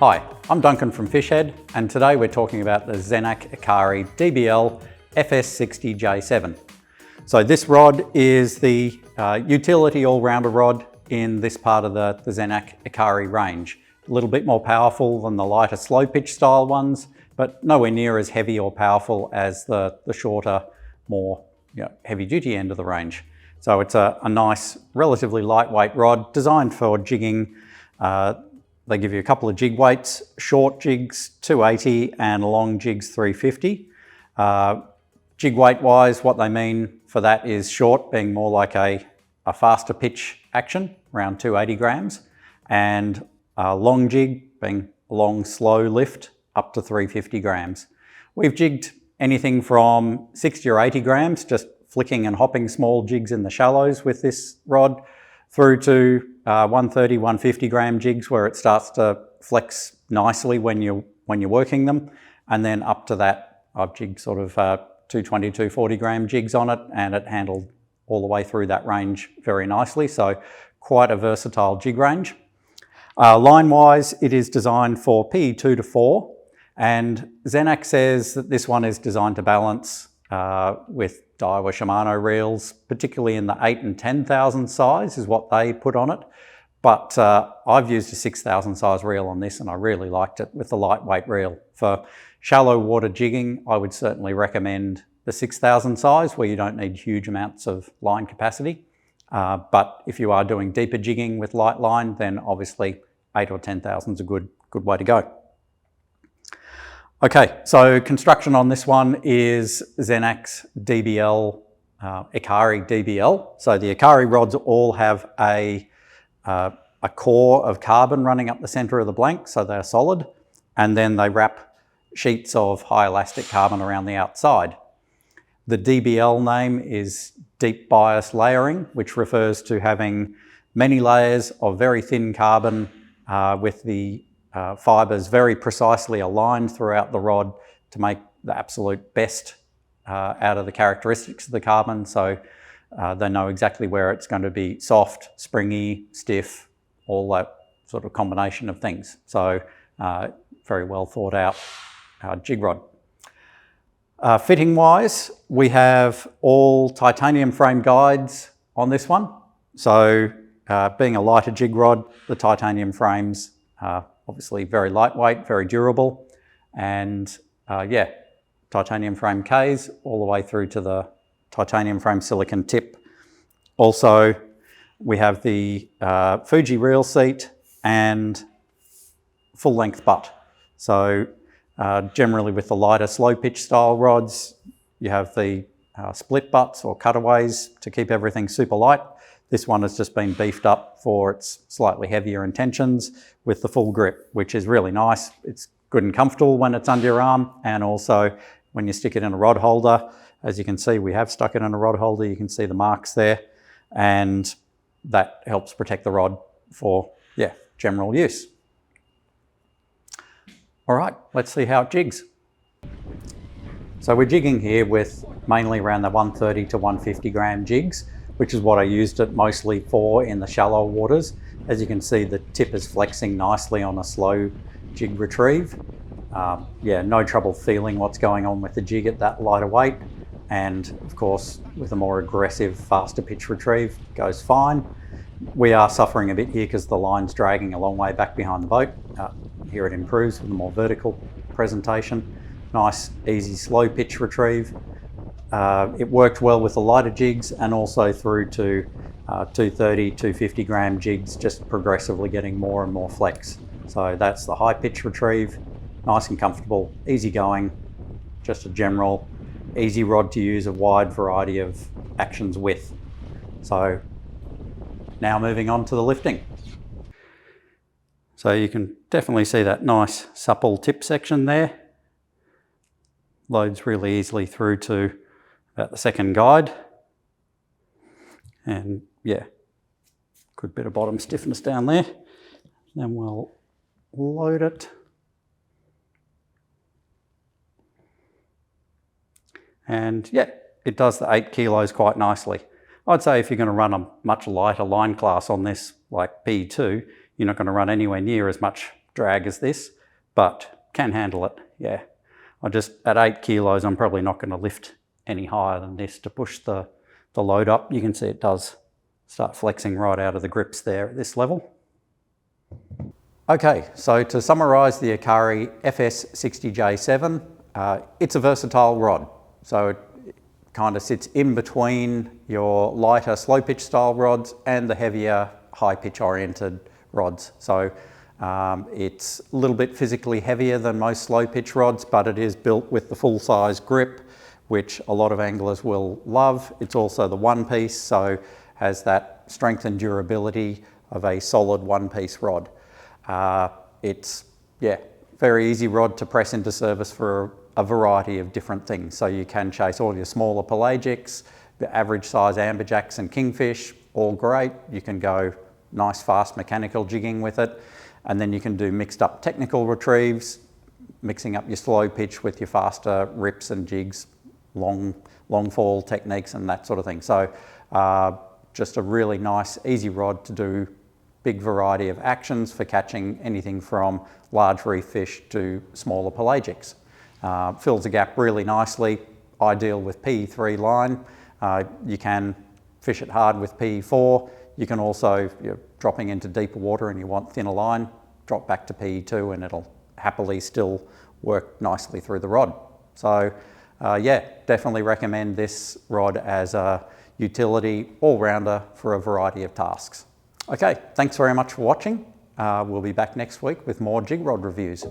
Hi, I'm Duncan from Fishhead, and today we're talking about the Zenaq Ikari DBL FS60 J7. So this rod is the utility all-rounder rod in this part of the Zenaq Ikari range. A little bit more powerful than the lighter slow pitch style ones, but nowhere near as heavy or powerful as the shorter, more heavy duty end of the range. So it's a nice, relatively lightweight rod designed for jigging. They give you a couple of jig weights, short jigs 280 and long jigs 350. Jig weight wise, what they mean for that is short being more like a faster pitch action, around 280 grams, and long jig being long slow lift up to 350 grams. We've jigged anything from 60 or 80 grams, just flicking and hopping small jigs in the shallows with this rod, through to 130, 150 gram jigs where it starts to flex nicely when you're working them, and then up to that I've jigged sort of 220, 240 gram jigs on it, and it handled all the way through that range very nicely. So quite a versatile jig range. Line wise, it is designed for PE 2 to 4, and Zenaq says that this one is designed to balance with Daiwa Shimano reels, particularly in the 8 and 10,000 size is what they put on it. But I've used a 6,000 size reel on this and I really liked it with the lightweight reel. For shallow water jigging, I would certainly recommend the 6,000 size where you don't need huge amounts of line capacity. But if you are doing deeper jigging with light line, then obviously 8 or 10,000 is a good way to go. Okay, so construction on this one is Zenaq's DBL, Ikari DBL. So the Ikari rods all have a core of carbon running up the centre of the blank, so they're solid, and then they wrap sheets of high elastic carbon around the outside. The DBL name is deep bias layering, which refers to having many layers of very thin carbon with the fibres very precisely aligned throughout the rod to make the absolute best out of the characteristics of the carbon. So they know exactly where it's going to be soft, springy, stiff, all that sort of combination of things. So very well thought out jig rod. Fitting wise, we have all titanium frame guides on this one. So being a lighter jig rod, the titanium frames obviously very lightweight, very durable, and titanium frame Ks all the way through to the titanium frame silicon tip. Also, we have the Fuji reel seat and full length butt. So generally with the lighter slow pitch style rods, you have the split butts or cutaways to keep everything super light. This one has just been beefed up for its slightly heavier intentions with the full grip, which is really nice. It's good and comfortable when it's under your arm, and also when you stick it in a rod holder. As you can see, we have stuck it in a rod holder. You can see the marks there, and that helps protect the rod for general use. All right, let's see how it jigs. So we're jigging here with mainly around the 130 to 150 gram jigs, which is what I used it mostly for in the shallow waters. As you can see, the tip is flexing nicely on a slow jig retrieve. No trouble feeling what's going on with the jig at that lighter weight. And of course, with a more aggressive, faster pitch retrieve, goes fine. We are suffering a bit here because the line's dragging a long way back behind the boat. Here it improves with a more vertical presentation. Nice, easy, slow pitch retrieve. It worked well with the lighter jigs and also through to 230, 250 gram jigs, just progressively getting more and more flex. So that's the high pitch retrieve, nice and comfortable, easy going, just a general easy rod to use a wide variety of actions with. So now moving on to the lifting. So you can definitely see that nice supple tip section there. Loads really easily through to about the second guide, and good bit of bottom stiffness down there. Then we'll load it, and it does the 8 kilos quite nicely. I'd say if you're going to run a much lighter line class on this, like P2, you're not going to run anywhere near as much drag as this, but can handle it, yeah. At 8 kilos, I'm probably not going to lift any higher than this to push the load up. You can see it does start flexing right out of the grips there at this level. Okay, so to summarise the Ikari FS60 J7, it's a versatile rod. So it kind of sits in between your lighter slow pitch style rods and the heavier high pitch oriented rods. So it's a little bit physically heavier than most slow pitch rods, but it is built with the full size grip, which a lot of anglers will love. It's also the one piece, so has that strength and durability of a solid one piece rod. It's, yeah, very easy rod to press into service for a variety of different things. So you can chase all your smaller pelagics, the average size amberjacks and kingfish, all great. You can go nice fast mechanical jigging with it. And then you can do mixed up technical retrieves, mixing up your slow pitch with your faster rips and jigs, long fall techniques and that sort of thing. So just a really nice, easy rod to do big variety of actions for catching anything from large reef fish to smaller pelagics. Fills the gap really nicely, ideal with PE3 line. You can fish it hard with PE4. You can also, if you're dropping into deeper water and you want thinner line, drop back to PE2 and it'll happily still work nicely through the rod. So yeah, definitely recommend this rod as a utility all-rounder for a variety of tasks. Okay, thanks very much for watching. We'll be back next week with more jig rod reviews.